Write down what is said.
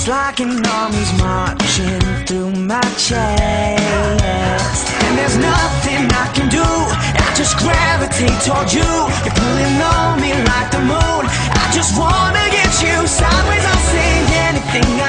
It's like an army's marching through my chest, and there's nothing I can do. I just gravitate toward you. You're pulling on me like the moon. I just wanna get you sideways. I'll say anything